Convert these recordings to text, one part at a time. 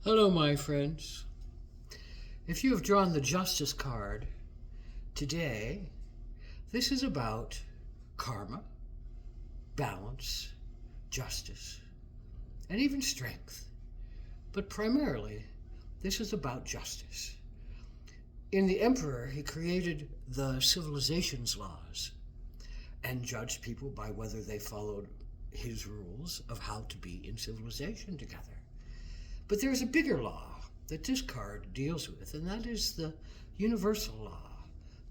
Hello, my friends. If you have drawn the Justice card today, this is about karma, balance, justice, and even strength. But primarily, this is about justice. In the Emperor, he created the civilization's laws and judged people by whether they followed his rules of how to be in civilization together. But there's a bigger law that this card deals with, and that is the universal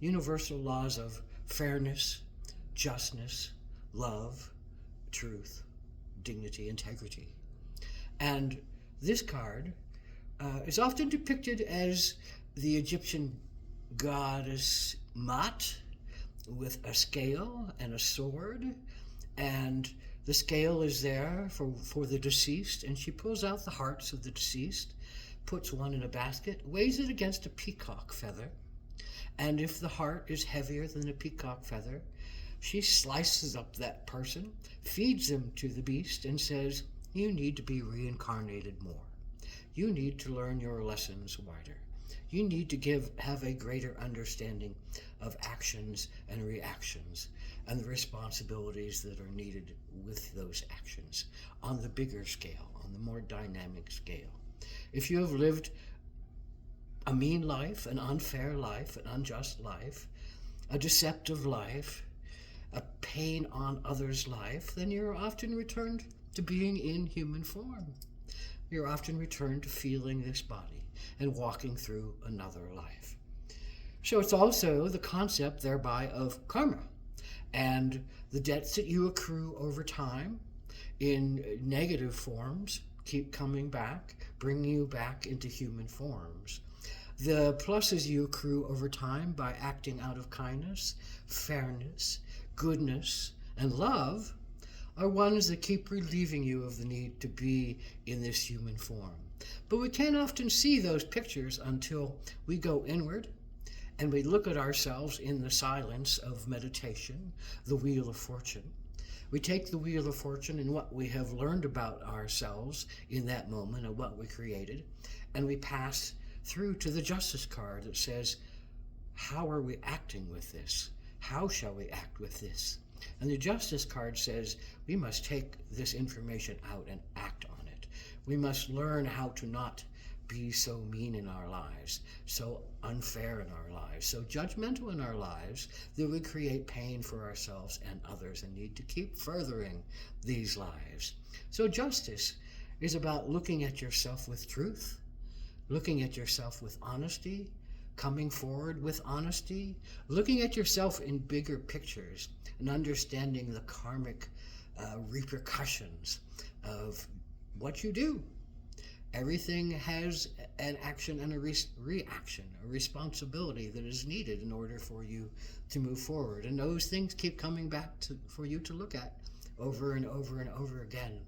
laws of fairness, justness, love, truth, dignity, integrity. And this card is often depicted as the Egyptian goddess Mat with a scale and a sword, and the scale is there for the deceased, and she pulls out the hearts of the deceased, puts one in a basket, weighs it against a peacock feather, and if the heart is heavier than a peacock feather, she slices up that person, feeds them to the beast, and says, "You need to be reincarnated more. You need to learn your lessons wider. You need to have a greater understanding of actions and reactions and the responsibilities that are needed with those actions on the bigger scale, on the more dynamic scale. If you have lived a mean life, an unfair life, an unjust life, a deceptive life, a pain on others' life, then you're often returned to being in human form. You're often returned to feeling this body and walking through another life. So it's also the concept thereby of karma and the debts that you accrue over time in negative forms keep coming back, bringing you back into human forms. The pluses you accrue over time by acting out of kindness, fairness, goodness, and love are ones that keep relieving you of the need to be in this human form. But we can't often see those pictures until we go inward and we look at ourselves in the silence of meditation, the Wheel of Fortune. We take the Wheel of Fortune and what we have learned about ourselves in that moment and what we created, and we pass through to the Justice card that says, how are we acting with this? How shall we act with this? And the Justice card says, we must take this information out and act on it. We must learn how to not be so mean in our lives, so unfair in our lives, so judgmental in our lives that we create pain for ourselves and others and need to keep furthering these lives. So justice is about looking at yourself with truth, looking at yourself with honesty, coming forward with honesty, looking at yourself in bigger pictures and understanding the karmic repercussions of what you do. Everything has an action and a reaction, a responsibility that is needed in order for you to move forward. And those things keep coming back for you to look at over and over and over again.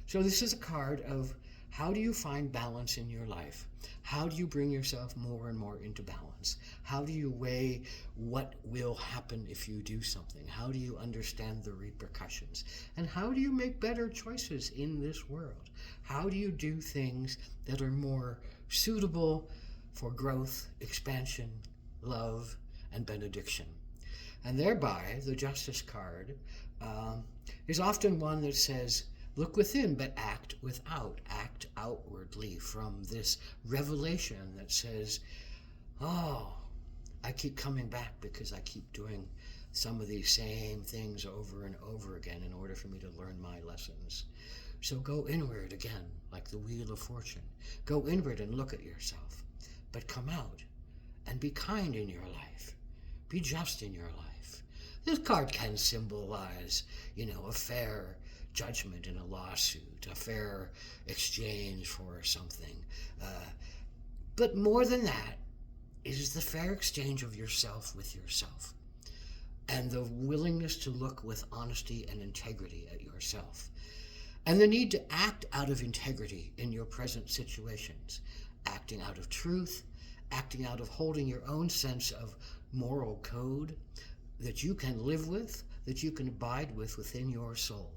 So this is a card of how do you find balance in your life? How do you bring yourself more and more into balance? How do you weigh what will happen if you do something? How do you understand the repercussions? And how do you make better choices in this world? How do you do things that are more suitable for growth, expansion, love, and benediction? And thereby, the Justice card is often one that says, look within, but act without. Act outwardly from this revelation that says, oh, I keep coming back because I keep doing some of these same things over and over again in order for me to learn my lessons. So go inward again, like the Wheel of Fortune. Go inward and look at yourself, but come out and be kind in your life. Be just in your life. This card can symbolize, a fair judgment in a lawsuit, a fair exchange for something. But more than that is the fair exchange of yourself with yourself and the willingness to look with honesty and integrity at yourself and the need to act out of integrity in your present situations, acting out of truth, acting out of holding your own sense of moral code that you can live with, that you can abide with within your soul.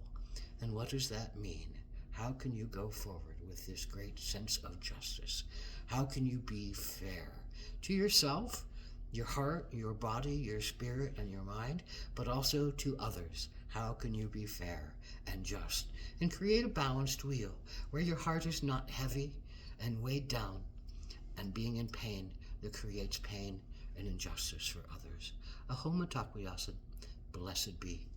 And what does that mean? How can you go forward with this great sense of justice. How can you be fair to yourself, your heart, your body, your spirit, and your mind, but also to others? How can you be fair and just and create a balanced wheel where your heart is not heavy and weighed down and being in pain that creates pain and injustice for others? Ahom Atakwayasan, blessed be.